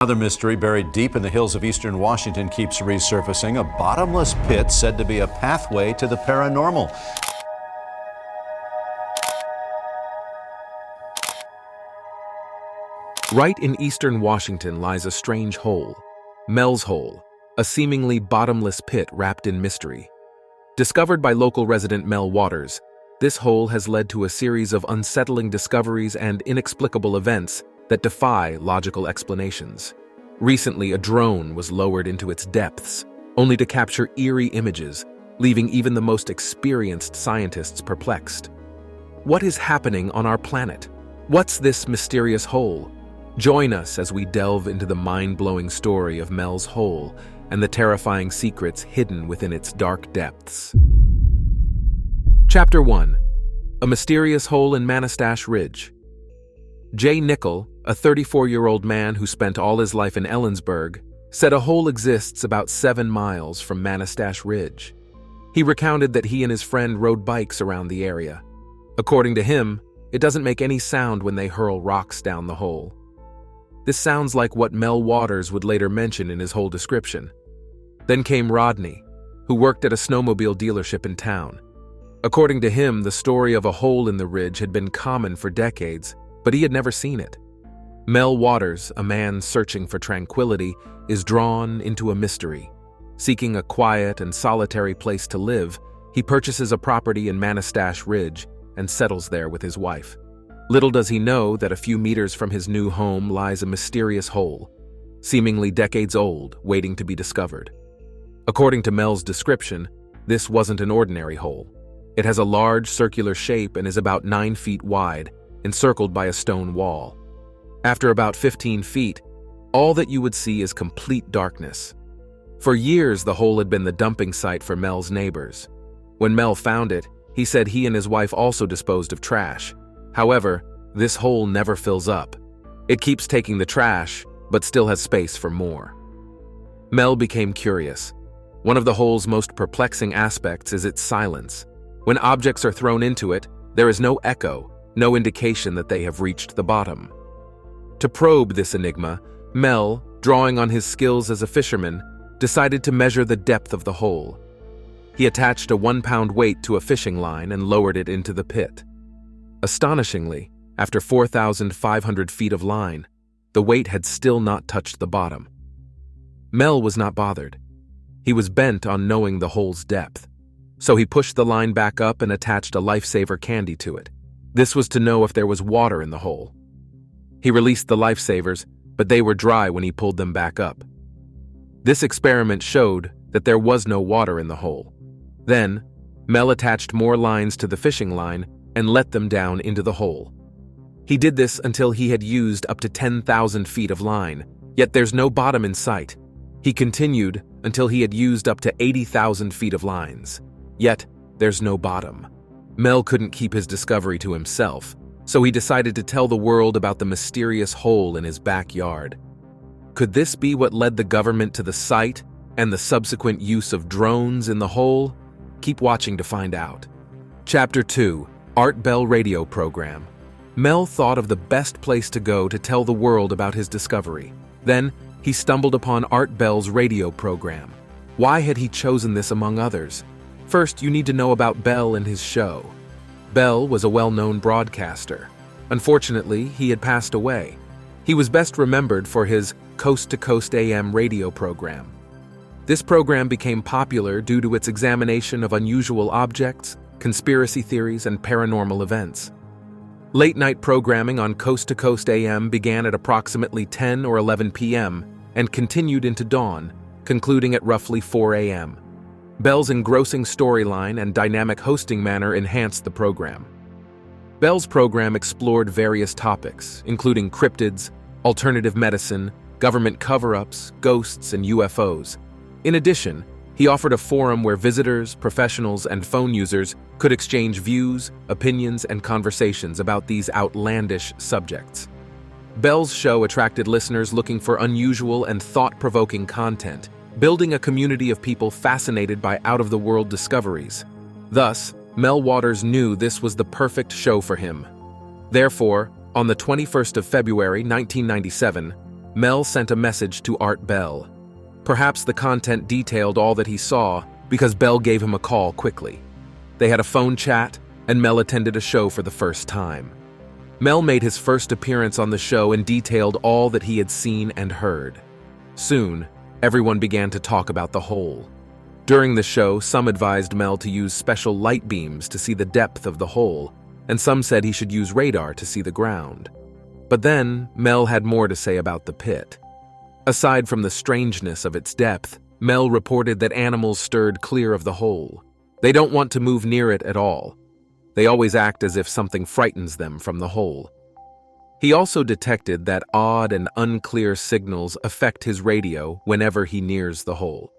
Another mystery buried deep in the hills of eastern Washington keeps resurfacing, a bottomless pit said to be a pathway to the paranormal. Right in eastern Washington lies a strange hole, Mel's Hole, a seemingly bottomless pit wrapped in mystery. Discovered by local resident Mel Waters, this hole has led to a series of unsettling discoveries and inexplicable events that defy logical explanations. Recently, a drone was lowered into its depths, only to capture eerie images, leaving even the most experienced scientists perplexed. What is happening on our planet? What's this mysterious hole? Join us as we delve into the mind-blowing story of Mel's Hole and the terrifying secrets hidden within its dark depths. Chapter 1. A Mysterious Hole in Manastash Ridge. Jay Nickel, a 34-year-old man who spent all his life in Ellensburg, said a hole exists about 7 miles from Manastash Ridge. He recounted that he and his friend rode bikes around the area. According to him, it doesn't make any sound when they hurl rocks down the hole. This sounds like what Mel Waters would later mention in his whole description. Then came Rodney, who worked at a snowmobile dealership in town. According to him, the story of a hole in the ridge had been common for decades, but he had never seen it. Mel Waters, a man searching for tranquility, is drawn into a mystery. Seeking a quiet and solitary place to live, he purchases a property in Manastash Ridge and settles there with his wife. Little does he know that a few meters from his new home lies a mysterious hole, seemingly decades old, waiting to be discovered. According to Mel's description, this wasn't an ordinary hole. It has a large circular shape and is about 9 feet wide, encircled by a stone wall. After about 15 feet, all that you would see is complete darkness. For years, the hole had been the dumping site for Mel's neighbors. When Mel found it, he said he and his wife also disposed of trash. However, this hole never fills up. It keeps taking the trash, but still has space for more. Mel became curious. One of the hole's most perplexing aspects is its silence. When objects are thrown into it, there is no echo, no indication that they have reached the bottom. To probe this enigma, Mel, drawing on his skills as a fisherman, decided to measure the depth of the hole. He attached a 1-pound weight to a fishing line and lowered it into the pit. Astonishingly, after 4,500 feet of line, the weight had still not touched the bottom. Mel was not bothered. He was bent on knowing the hole's depth. So he pushed the line back up and attached a lifesaver candy to it. This was to know if there was water in the hole. He released the lifesavers, but they were dry when he pulled them back up. This experiment showed that there was no water in the hole. Then, Mel attached more lines to the fishing line and let them down into the hole. He did this until he had used up to 10,000 feet of line, yet there's no bottom in sight. He continued until he had used up to 80,000 feet of lines. Yet, there's no bottom. Mel couldn't keep his discovery to himself, so he decided to tell the world about the mysterious hole in his backyard. Could this be what led the government to the site and the subsequent use of drones in the hole? Keep watching to find out. Chapter 2. Art Bell Radio Program. Mel thought of the best place to go to tell the world about his discovery. Then, he stumbled upon Art Bell's radio program. Why had he chosen this among others? First, you need to know about Bell and his show. Bell was a well-known broadcaster. Unfortunately, he had passed away. He was best remembered for his Coast to Coast AM radio program. This program became popular due to its examination of unusual objects, conspiracy theories, and paranormal events. Late-night programming on Coast to Coast AM began at approximately 10 or 11 p.m. and continued into dawn, concluding at roughly 4 a.m. Bell's engrossing storyline and dynamic hosting manner enhanced the program. Bell's program explored various topics, including cryptids, alternative medicine, government cover-ups, ghosts, and UFOs. In addition, he offered a forum where visitors, professionals, and phone users could exchange views, opinions, and conversations about these outlandish subjects. Bell's show attracted listeners looking for unusual and thought-provoking content, building a community of people fascinated by out-of-the-world discoveries. Thus, Mel Waters knew this was the perfect show for him. Therefore, on the 21st of February 1997, Mel sent a message to Art Bell. Perhaps the content detailed all that he saw because Bell gave him a call quickly. They had a phone chat, and Mel attended a show for the first time. Mel made his first appearance on the show and detailed all that he had seen and heard. Soon, everyone began to talk about the hole. During the show, some advised Mel to use special light beams to see the depth of the hole, and some said he should use radar to see the ground. But then, Mel had more to say about the pit. Aside from the strangeness of its depth, Mel reported that animals stirred clear of the hole. They don't want to move near it at all. They always act as if something frightens them from the hole. He also detected that odd and unclear signals affect his radio whenever he nears the hole.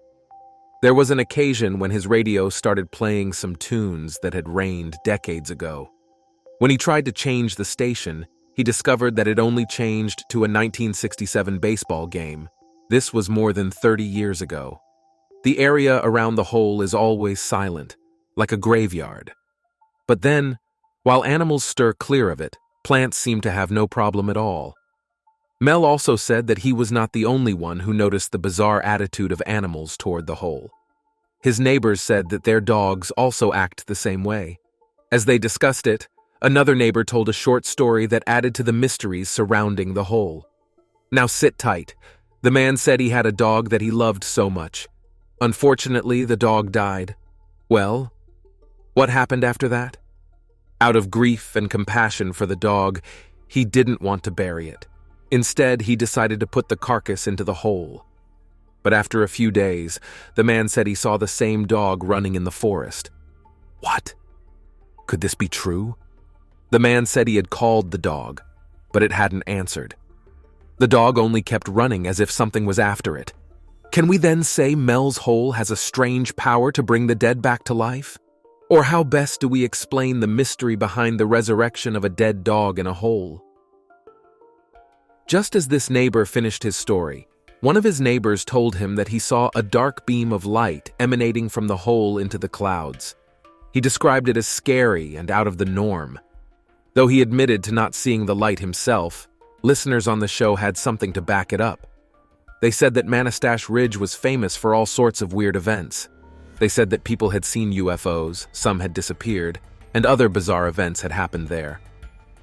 There was an occasion when his radio started playing some tunes that had reigned decades ago. When he tried to change the station, he discovered that it only changed to a 1967 baseball game. This was more than 30 years ago. The area around the hole is always silent, like a graveyard. But then, while animals stir clear of it, plants seem to have no problem at all. Mel also said that he was not the only one who noticed the bizarre attitude of animals toward the hole. His neighbors said that their dogs also act the same way. As they discussed it, another neighbor told a short story that added to the mysteries surrounding the hole. Now sit tight. The man said he had a dog that he loved so much. Unfortunately, the dog died. Well, what happened after that? Out of grief and compassion for the dog, he didn't want to bury it. Instead, he decided to put the carcass into the hole. But after a few days, the man said he saw the same dog running in the forest. What? Could this be true? The man said he had called the dog, but it hadn't answered. The dog only kept running as if something was after it. Can we then say Mel's hole has a strange power to bring the dead back to life? Or how best do we explain the mystery behind the resurrection of a dead dog in a hole? Just as this neighbor finished his story, one of his neighbors told him that he saw a dark beam of light emanating from the hole into the clouds. He described it as scary and out of the norm. Though he admitted to not seeing the light himself, listeners on the show had something to back it up. They said that Manastash Ridge was famous for all sorts of weird events. They said that people had seen UFOs, some had disappeared, and other bizarre events had happened there.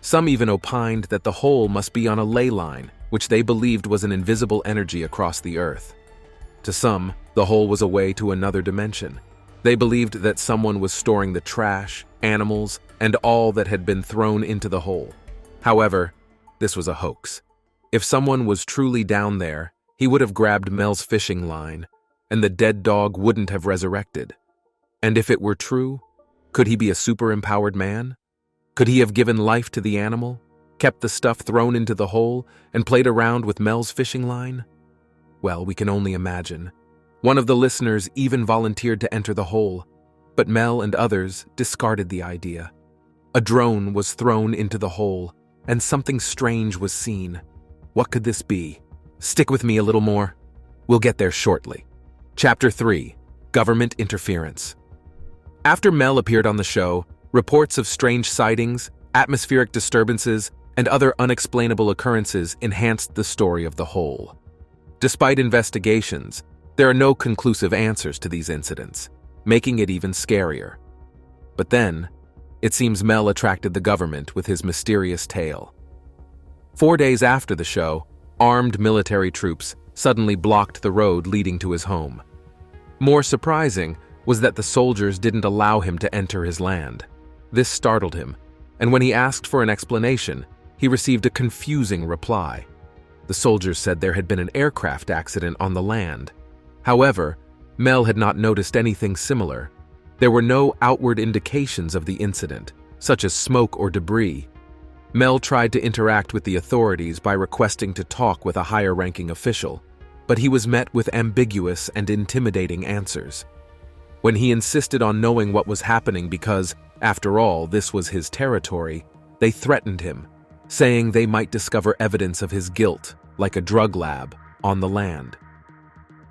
Some even opined that the hole must be on a ley line, which they believed was an invisible energy across the earth. To some, the hole was a way to another dimension. They believed that someone was storing the trash, animals, and all that had been thrown into the hole. However, this was a hoax. If someone was truly down there, he would have grabbed Mel's fishing line, and the dead dog wouldn't have resurrected. And if it were true, could he be a super-empowered man? Could he have given life to the animal, kept the stuff thrown into the hole, and played around with Mel's fishing line? Well, we can only imagine. One of the listeners even volunteered to enter the hole, but Mel and others discarded the idea. A drone was thrown into the hole, and something strange was seen. What could this be? Stick with me a little more. We'll get there shortly. Chapter 3: Government Interference. After Mel appeared on the show, reports of strange sightings, atmospheric disturbances, and other unexplainable occurrences enhanced the story of the hole. Despite investigations, there are no conclusive answers to these incidents, making it even scarier. But then, it seems Mel attracted the government with his mysterious tale. 4 days after the show, armed military troops suddenly blocked the road leading to his home. More surprising was that the soldiers didn't allow him to enter his land. This startled him, and when he asked for an explanation, he received a confusing reply. The soldiers said there had been an aircraft accident on the land. However, Mel had not noticed anything similar. There were no outward indications of the incident, such as smoke or debris. Mel tried to interact with the authorities by requesting to talk with a higher-ranking official, but he was met with ambiguous and intimidating answers. When he insisted on knowing what was happening because, after all, this was his territory, they threatened him, saying they might discover evidence of his guilt, like a drug lab, on the land.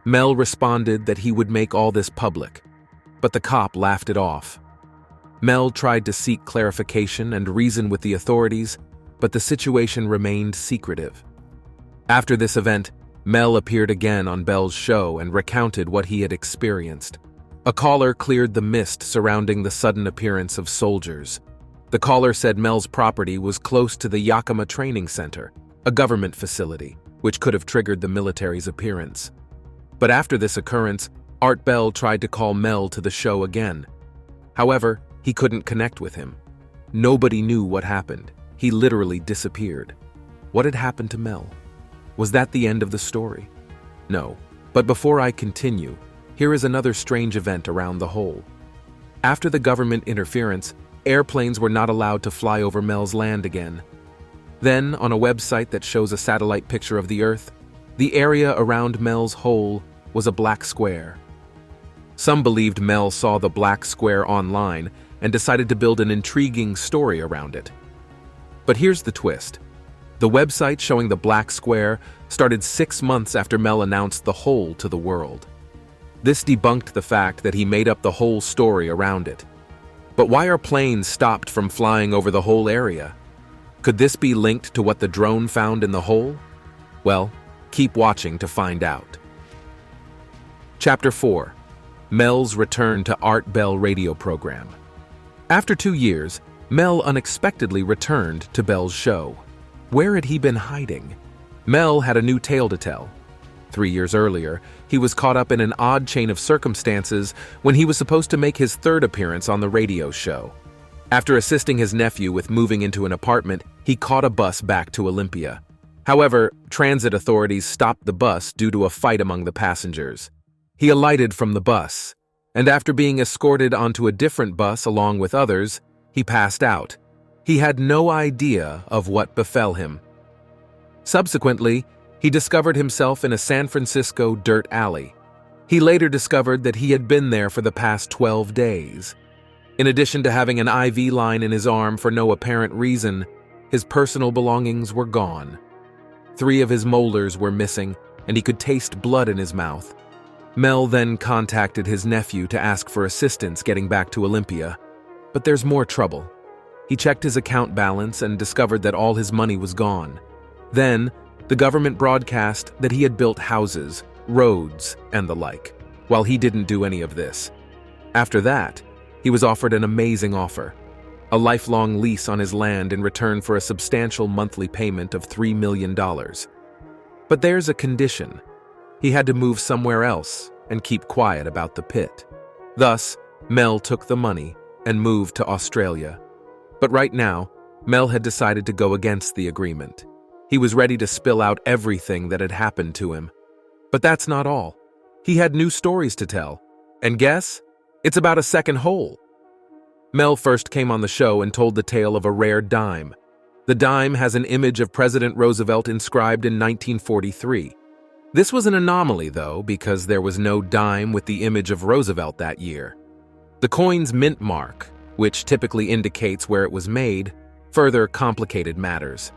Mel responded that he would make all this public, but the cop laughed it off. Mel tried to seek clarification and reason with the authorities, but the situation remained secretive. After this event, Mel appeared again on Bell's show and recounted what he had experienced. A caller cleared the mist surrounding the sudden appearance of soldiers. The caller said Mel's property was close to the Yakima Training Center, a government facility, which could have triggered the military's appearance. But after this occurrence, Art Bell tried to call Mel to the show again. However, he couldn't connect with him. Nobody knew what happened. He literally disappeared. What had happened to Mel? Was that the end of the story? No. But before I continue, here is another strange event around the hole. After the government interference, airplanes were not allowed to fly over Mel's land again. Then, on a website that shows a satellite picture of the Earth, the area around Mel's hole was a black square. Some believed Mel saw the black square online and decided to build an intriguing story around it. But here's the twist. The website showing the black square started 6 months after Mel announced the hole to the world. This debunked the fact that he made up the whole story around it. But why are planes stopped from flying over the whole area? Could this be linked to what the drone found in the hole? Well, keep watching to find out. Chapter 4. Mel's return to Art Bell radio program. After 2 years, Mel unexpectedly returned to Bell's show. Where had he been hiding? Mel had a new tale to tell. 3 years earlier, he was caught up in an odd chain of circumstances when he was supposed to make his third appearance on the radio show. After assisting his nephew with moving into an apartment, he caught a bus back to Olympia. However, transit authorities stopped the bus due to a fight among the passengers. He alighted from the bus, and after being escorted onto a different bus along with others, he passed out. He had no idea of what befell him. Subsequently, he discovered himself in a San Francisco dirt alley. He later discovered that he had been there for the past 12 days. In addition to having an IV line in his arm for no apparent reason, his personal belongings were gone. 3 of his molars were missing, and he could taste blood in his mouth. Mel then contacted his nephew to ask for assistance getting back to Olympia. But there's more trouble. He checked his account balance and discovered that all his money was gone. Then, the government broadcast that he had built houses, roads, and the like, while he didn't do any of this. After that, he was offered an amazing offer: a lifelong lease on his land in return for a substantial monthly payment of $3 million. But there's a condition. He had to move somewhere else and keep quiet about the pit. Thus, Mel took the money and moved to Australia. But right now, Mel had decided to go against the agreement. He was ready to spill out everything that had happened to him. But that's not all. He had new stories to tell. And guess? It's about a second hole. Mel first came on the show and told the tale of a rare dime. The dime has an image of President Roosevelt inscribed in 1943. This was an anomaly, though, because there was no dime with the image of Roosevelt that year. The coin's mint mark, which typically indicates where it was made, further complicated matters.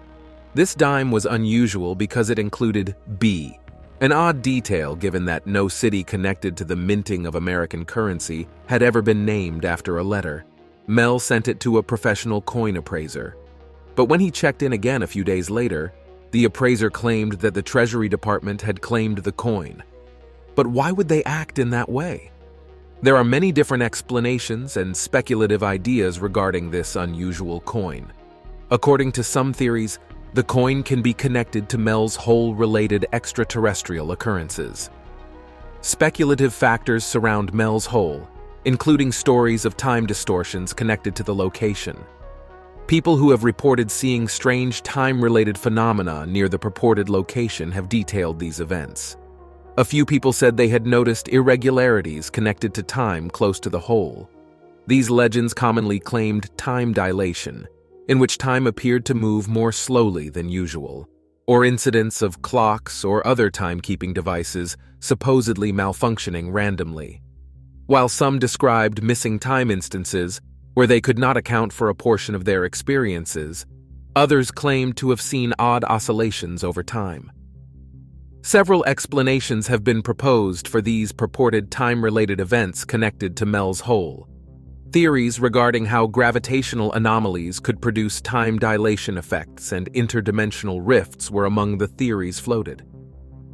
This dime was unusual because it included B, an odd detail given that no city connected to the minting of American currency had ever been named after a letter. Mel sent it to a professional coin appraiser. But when he checked in again a few days later, the appraiser claimed that the Treasury Department had claimed the coin. But why would they act in that way? There are many different explanations and speculative ideas regarding this unusual coin. According to some theories, the coin can be connected to Mel's hole-related extraterrestrial occurrences. Speculative factors surround Mel's hole, including stories of time distortions connected to the location. People who have reported seeing strange time-related phenomena near the purported location have detailed these events. A few people said they had noticed irregularities connected to time close to the hole. These legends commonly claimed time dilation, in which time appeared to move more slowly than usual, or incidents of clocks or other timekeeping devices supposedly malfunctioning randomly. While some described missing time instances where they could not account for a portion of their experiences, others claimed to have seen odd oscillations over time. Several explanations have been proposed for these purported time-related events connected to Mel's hole. Theories regarding how gravitational anomalies could produce time dilation effects and interdimensional rifts were among the theories floated.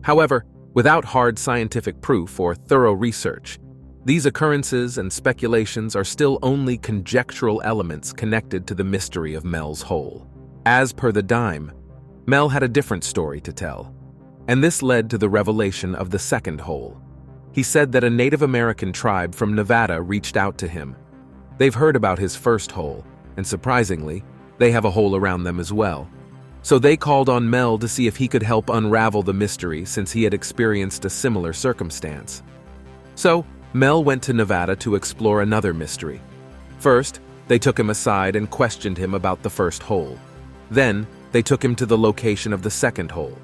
However, without hard scientific proof or thorough research, these occurrences and speculations are still only conjectural elements connected to the mystery of Mel's hole. As per the Dime, Mel had a different story to tell, and this led to the revelation of the second hole. He said that a Native American tribe from Nevada reached out to him. They've heard about his first hole, and surprisingly, they have a hole around them as well. So they called on Mel to see if he could help unravel the mystery since he had experienced a similar circumstance. So, Mel went to Nevada to explore another mystery. First, they took him aside and questioned him about the first hole. Then, they took him to the location of the second hole.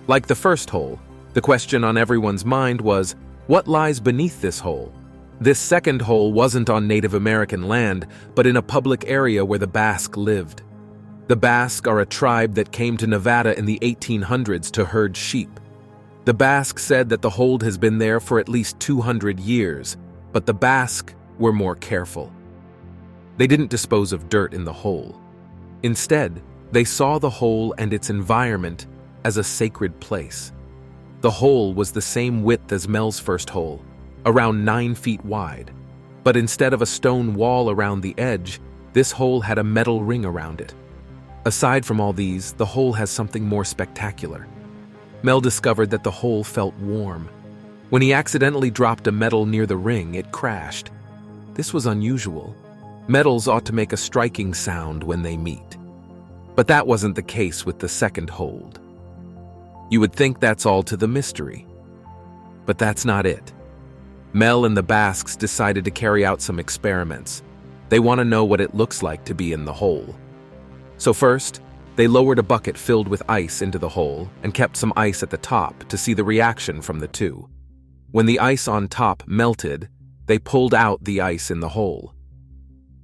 Like the first hole, the question on everyone's mind was, what lies beneath this hole? This second hole wasn't on Native American land, but in a public area where the Basque lived. The Basque are a tribe that came to Nevada in the 1800s to herd sheep. The Basque said that the hold has been there for at least 200 years, but the Basque were more careful. They didn't dispose of dirt in the hole. Instead, they saw the hole and its environment as a sacred place. The hole was the same width as Mel's first hole, around 9 feet wide. But instead of a stone wall around the edge, this hole had a metal ring around it. Aside from all these, the hole has something more spectacular. Mel discovered that the hole felt warm. When he accidentally dropped a metal near the ring, it crashed. This was unusual. Metals ought to make a striking sound when they meet. But that wasn't the case with the second hold. You would think that's all to the mystery. But that's not it. Mel and the Basques decided to carry out some experiments. They want to know what it looks like to be in the hole. So first, they lowered a bucket filled with ice into the hole and kept some ice at the top to see the reaction from the two. When the ice on top melted, they pulled out the ice in the hole.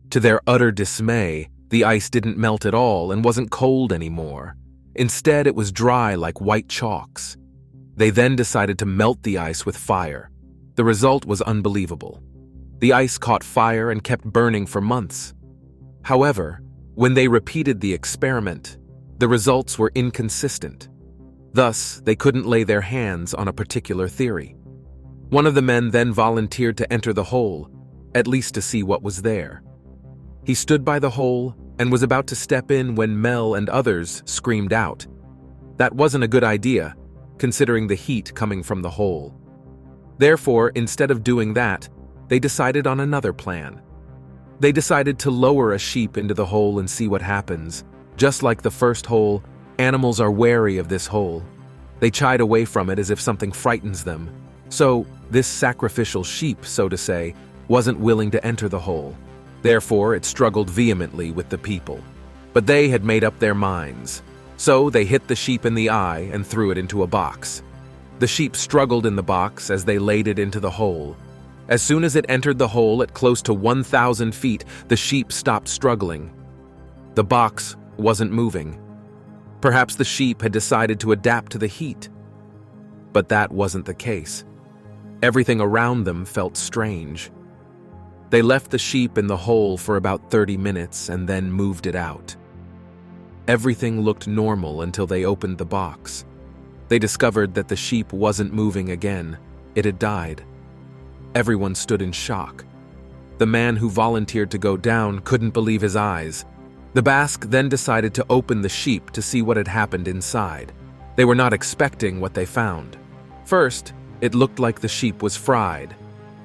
To their utter dismay, the ice didn't melt at all and wasn't cold anymore. Instead, it was dry like white chalks. They then decided to melt the ice with fire. The result was unbelievable. The ice caught fire and kept burning for months. However, when they repeated the experiment, the results were inconsistent. Thus, they couldn't lay their hands on a particular theory. One of the men then volunteered to enter the hole, at least to see what was there. He stood by the hole and was about to step in when Mel and others screamed out. That wasn't a good idea, considering the heat coming from the hole. Therefore, instead of doing that, they decided on another plan. They decided to lower a sheep into the hole and see what happens. Just like the first hole, animals are wary of this hole. They chide away from it as if something frightens them. So, this sacrificial sheep, so to say, wasn't willing to enter the hole. Therefore, it struggled vehemently with the people. But they had made up their minds. So, they hit the sheep in the eye and threw it into a box. The sheep struggled in the box as they laid it into the hole. As soon as it entered the hole at close to 1,000 feet, the sheep stopped struggling. The box wasn't moving. Perhaps the sheep had decided to adapt to the heat. But that wasn't the case. Everything around them felt strange. They left the sheep in the hole for about 30 minutes and then moved it out. Everything looked normal until they opened the box. They discovered that the sheep wasn't moving again. It had died. Everyone stood in shock. The man who volunteered to go down couldn't believe his eyes. The Basque then decided to open the sheep to see what had happened inside. They were not expecting what they found. First, it looked like the sheep was fried.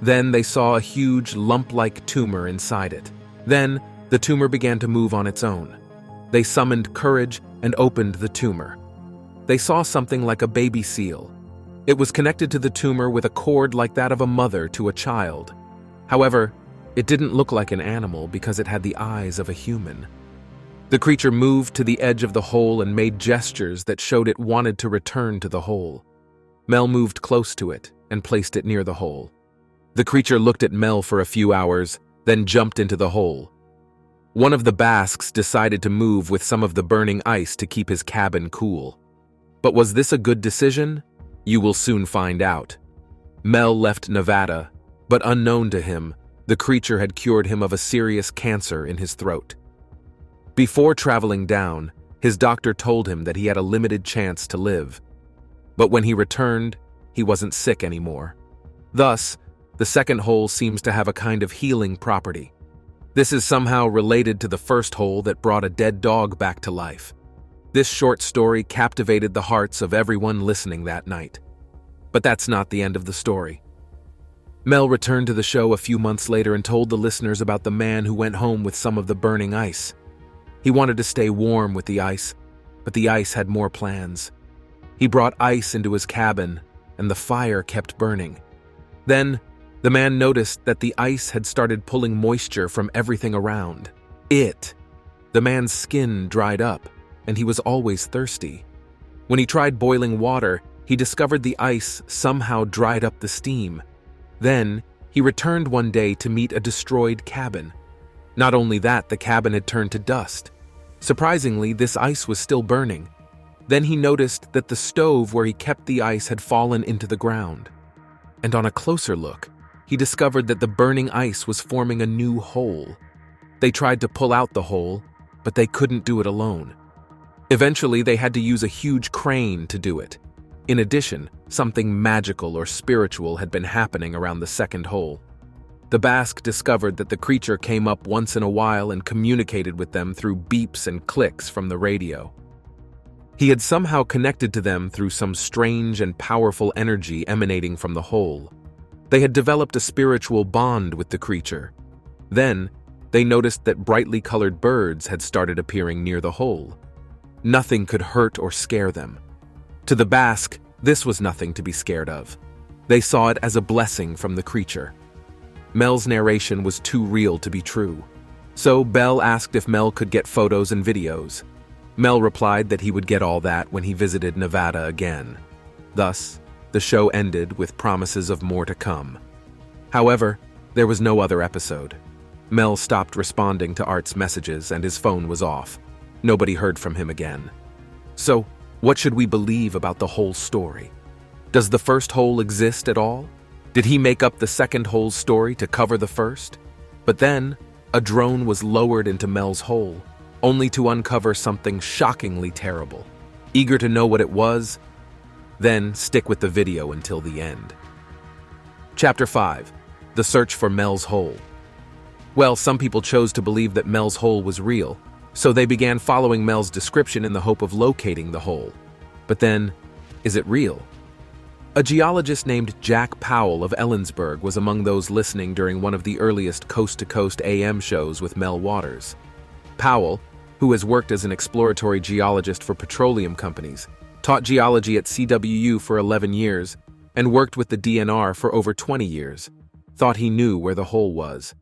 Then they saw a huge lump-like tumor inside it. Then, the tumor began to move on its own. They summoned courage and opened the tumor. They saw something like a baby seal. It was connected to the tumor with a cord like that of a mother to a child. However, it didn't look like an animal because it had the eyes of a human. The creature moved to the edge of the hole and made gestures that showed it wanted to return to the hole. Mel moved close to it and placed it near the hole. The creature looked at Mel for a few hours, then jumped into the hole. One of the Basques decided to move with some of the burning ice to keep his cabin cool. But was this a good decision? You will soon find out. Mel left Nevada, but unknown to him, The creature had cured him of a serious cancer in his throat. Before traveling down, his doctor told him that he had a limited chance to live. But when he returned, he wasn't sick anymore. Thus, the second hole seems to have a kind of healing property. This is somehow related to the first hole that brought a dead dog back to life. This short story captivated the hearts of everyone listening that night. But that's not the end of the story. Mel returned to the show a few months later and told the listeners about the man who went home with some of the burning ice. He wanted to stay warm with the ice, but the ice had more plans. He brought ice into his cabin, and the fire kept burning. Then, the man noticed that the ice had started pulling moisture from everything around. The man's skin dried up, and he was always thirsty. When he tried boiling water, he discovered the ice somehow dried up the steam. Then, he returned one day to meet a destroyed cabin. Not only that, the cabin had turned to dust. Surprisingly, this ice was still burning. Then he noticed that the stove where he kept the ice had fallen into the ground. And on a closer look, he discovered that the burning ice was forming a new hole. They tried to pull out the hole, but they couldn't do it alone. Eventually, they had to use a huge crane to do it. In addition, something magical or spiritual had been happening around the second hole. The Basque discovered that the creature came up once in a while and communicated with them through beeps and clicks from the radio. He had somehow connected to them through some strange and powerful energy emanating from the hole. They had developed a spiritual bond with the creature. Then, they noticed that brightly colored birds had started appearing near the hole. Nothing could hurt or scare them. To the Basque, this was nothing to be scared of. They saw it as a blessing from the creature. Mel's narration was too real to be true. So Bell asked if Mel could get photos and videos. Mel replied that he would get all that when he visited Nevada again. Thus, the show ended with promises of more to come. However, there was no other episode. Mel stopped responding to Art's messages and his phone was off. Nobody heard from him again. So, what should we believe about the whole story? Does the first hole exist at all? Did he make up the second hole's story to cover the first? But then, a drone was lowered into Mel's hole, only to uncover something shockingly terrible. Eager to know what it was? Then stick with the video until the end. Chapter 5. The Search for Mel's Hole. Well, some people chose to believe that Mel's hole was real, so they began following Mel's description in the hope of locating the hole. But then, is it real? A geologist named Jack Powell of Ellensburg was among those listening during one of the earliest coast-to-coast AM shows with Mel Waters. Powell, who has worked as an exploratory geologist for petroleum companies, taught geology at CWU for 11 years, and worked with the DNR for over 20 years, thought he knew where the hole was.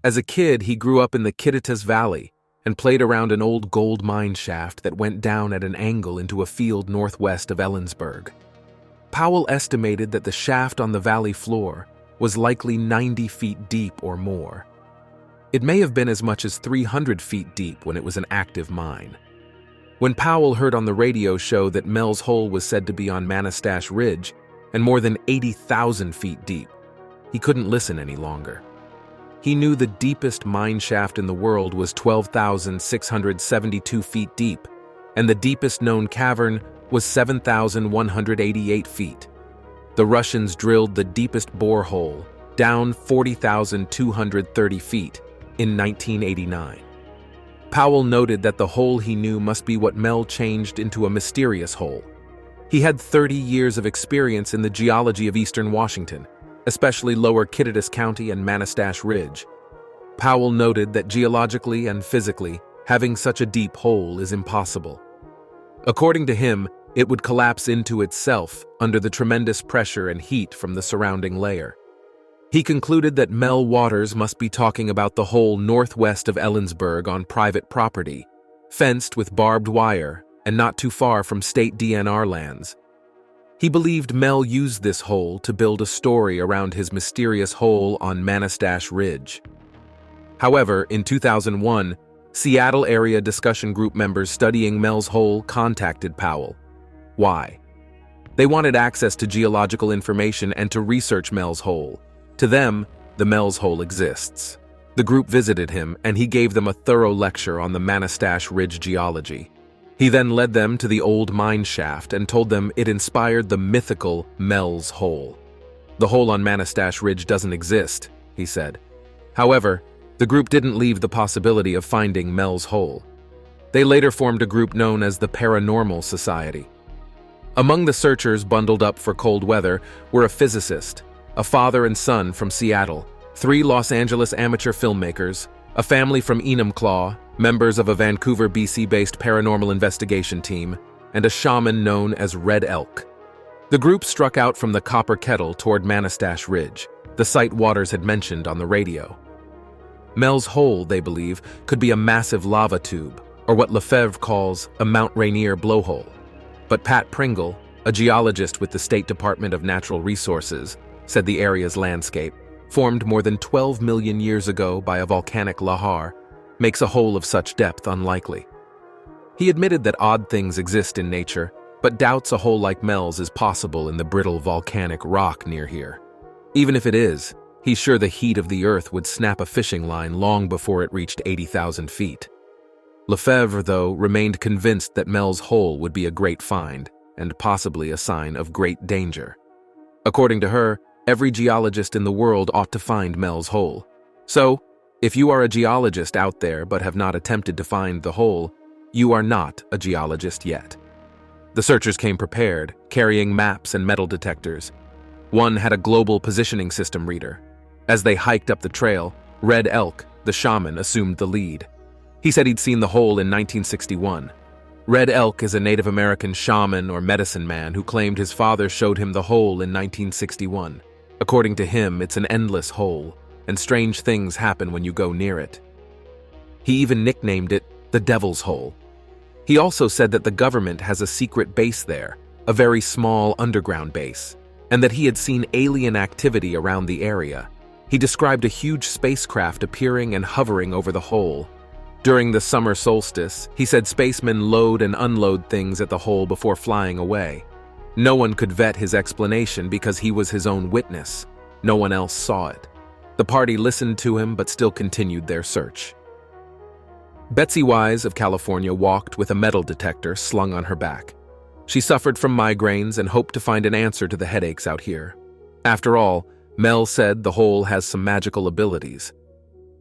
As a kid, he grew up in the Kittitas Valley and played around an old gold mine shaft that went down at an angle into a field northwest of Ellensburg. Powell estimated that the shaft on the valley floor was likely 90 feet deep or more. It may have been as much as 300 feet deep when it was an active mine. When Powell heard on the radio show that Mel's hole was said to be on Manastash Ridge and more than 80,000 feet deep, he couldn't listen any longer. He knew the deepest mine shaft in the world was 12,672 feet deep, and the deepest known cavern was 7,188 feet. The Russians drilled the deepest borehole, down 40,230 feet, in 1989. Powell noted that the hole he knew must be what Mel changed into a mysterious hole. He had 30 years of experience in the geology of eastern Washington, especially lower Kittitas County and Manastash Ridge. Powell noted that geologically and physically, having such a deep hole is impossible. According to him, it would collapse into itself under the tremendous pressure and heat from the surrounding layer. He concluded that Mel Waters must be talking about the hole northwest of Ellensburg on private property, fenced with barbed wire and not too far from state DNR lands. He believed Mel used this hole to build a story around his mysterious hole on Manastash Ridge. However, in 2001, Seattle area discussion group members studying Mel's hole contacted Powell. Why? They wanted access to geological information and to research Mel's hole. To them, the Mels hole exists. The group visited him, and he gave them a thorough lecture on the Manastash Ridge geology. He then led them to the old mine shaft and told them it inspired the mythical Mels hole. The hole on Manastash Ridge doesn't exist, he said. However, the group didn't leave the possibility of finding Mels hole. They later formed a group known as the Paranormal Society. Among the searchers bundled up for cold weather were a physicist, a father and son from Seattle, 3 Los Angeles amateur filmmakers, a family from Enumclaw, members of a Vancouver, BC-based paranormal investigation team, and a shaman known as Red Elk. The group struck out from the Copper Kettle toward Manastash Ridge, the site Waters had mentioned on the radio. Mels hole, they believe, could be a massive lava tube, or what Lefebvre calls a Mount Rainier blowhole. But Pat Pringle, a geologist with the State Department of Natural Resources, said the area's landscape, formed more than 12 million years ago by a volcanic lahar, makes a hole of such depth unlikely. He admitted that odd things exist in nature, but doubts a hole like Mels is possible in the brittle volcanic rock near here. Even if it is, he's sure the heat of the earth would snap a fishing line long before it reached 80,000 feet. Lefebvre, though, remained convinced that Mels hole would be a great find, and possibly a sign of great danger. According to her, every geologist in the world ought to find Mels hole. So, if you are a geologist out there but have not attempted to find the hole, you are not a geologist yet. The searchers came prepared, carrying maps and metal detectors. One had a global positioning system reader. As they hiked up the trail, Red Elk, the shaman, assumed the lead. He said he'd seen the hole in 1961. Red Elk is a Native American shaman or medicine man who claimed his father showed him the hole in 1961. According to him, it's an endless hole, and strange things happen when you go near it. He even nicknamed it the Devil's Hole. He also said that the government has a secret base there, a very small underground base, and that he had seen alien activity around the area. He described a huge spacecraft appearing and hovering over the hole. During the summer solstice, he said spacemen load and unload things at the hole before flying away. No one could vet his explanation because he was his own witness. No one else saw it. The party listened to him but still continued their search. Betsy Wise of California walked with a metal detector slung on her back. She suffered from migraines and hoped to find an answer to the headaches out here. After all, Mel said the hole has some magical abilities.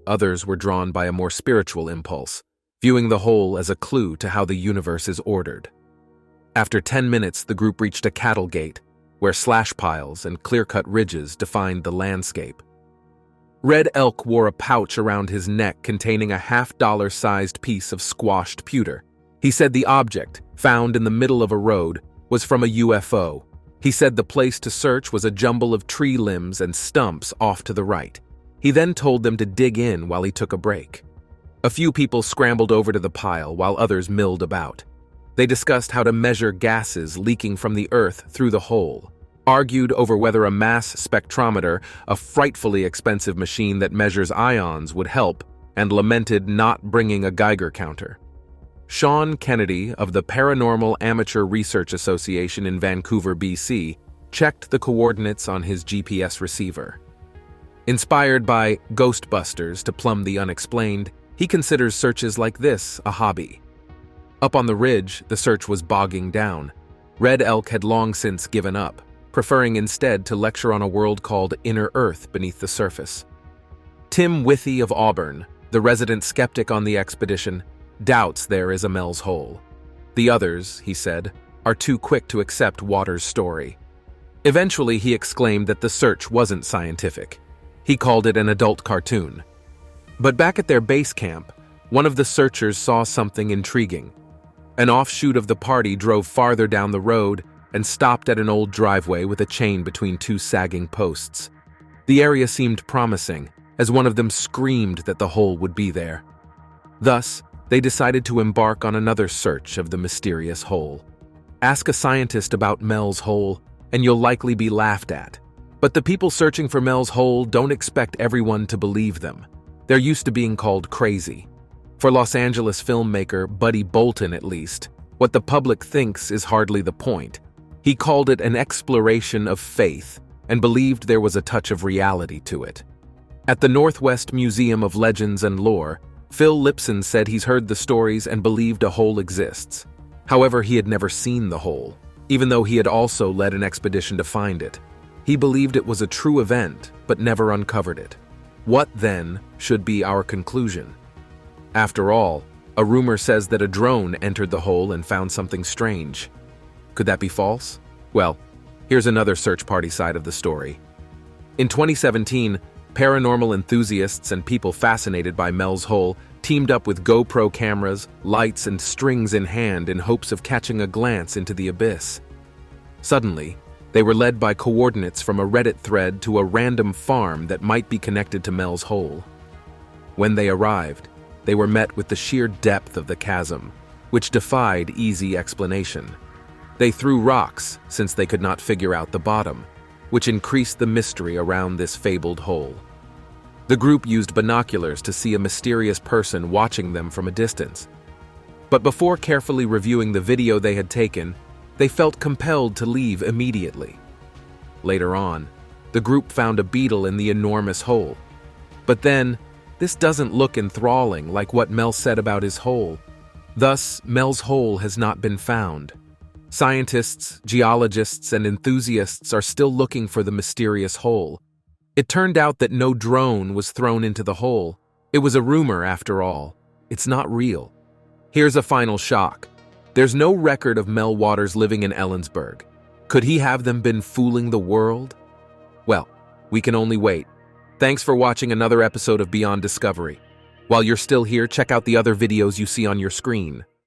Others were drawn by a more spiritual impulse, viewing the hole as a clue to how the universe is ordered. After 10 minutes, the group reached a cattle gate, where slash piles and clear-cut ridges defined the landscape. Red Elk wore a pouch around his neck containing a $50-sized piece of squashed pewter. He said the object, found in the middle of a road, was from a UFO. He said the place to search was a jumble of tree limbs and stumps off to the right. He then told them to dig in while he took a break. A few people scrambled over to the pile while others milled about. They discussed how to measure gases leaking from the earth through the hole, argued over whether a mass spectrometer, a frightfully expensive machine that measures ions, would help, and lamented not bringing a Geiger counter. Sean Kennedy of the Paranormal Amateur Research Association in Vancouver, BC, checked the coordinates on his GPS receiver. Inspired by Ghostbusters to plumb the unexplained, he considers searches like this a hobby. Up on the ridge, the search was bogging down. Red Elk had long since given up, preferring instead to lecture on a world called Inner Earth beneath the surface. Tim Withy of Auburn, the resident skeptic on the expedition, doubts there is a Mels hole. The others, he said, are too quick to accept Waters' story. Eventually, he exclaimed that the search wasn't scientific. He called it an adult cartoon. But back at their base camp, one of the searchers saw something intriguing. An offshoot of the party drove farther down the road and stopped at an old driveway with a chain between 2 sagging posts. The area seemed promising, as one of them screamed that the hole would be there. Thus, they decided to embark on another search of the mysterious hole. Ask a scientist about Mels hole, and you'll likely be laughed at. But the people searching for Mels hole don't expect everyone to believe them. They're used to being called crazy. For Los Angeles filmmaker Buddy Bolton, at least, what the public thinks is hardly the point. He called it an exploration of faith and believed there was a touch of reality to it. At the Northwest Museum of Legends and Lore, Phil Lipson said he's heard the stories and believed a hole exists. However, he had never seen the hole, even though he had also led an expedition to find it. He believed it was a true event, but never uncovered it. What, then, should be our conclusion? After all, a rumor says that a drone entered the hole and found something strange. Could that be false? Well, here's another search party side of the story. In 2017, paranormal enthusiasts and people fascinated by Mel's hole teamed up with GoPro cameras, lights, and strings in hand in hopes of catching a glance into the abyss. Suddenly, they were led by coordinates from a Reddit thread to a random farm that might be connected to Mel's hole. When they arrived, they were met with the sheer depth of the chasm, which defied easy explanation. They threw rocks since they could not figure out the bottom, which increased the mystery around this fabled hole. The group used binoculars to see a mysterious person watching them from a distance. But before carefully reviewing the video they had taken, they felt compelled to leave immediately. Later on, the group found a beetle in the enormous hole. But then, this doesn't look enthralling like what Mel said about his hole. Thus, Mel's hole has not been found. Scientists, geologists, and enthusiasts are still looking for the mysterious hole. It turned out that no drone was thrown into the hole. It was a rumor, after all. It's not real. Here's a final shock. There's no record of Mel Waters living in Ellensburg. Could he have them been fooling the world? Well, we can only wait. Thanks for watching another episode of Beyond Discovery. While you're still here, check out the other videos you see on your screen.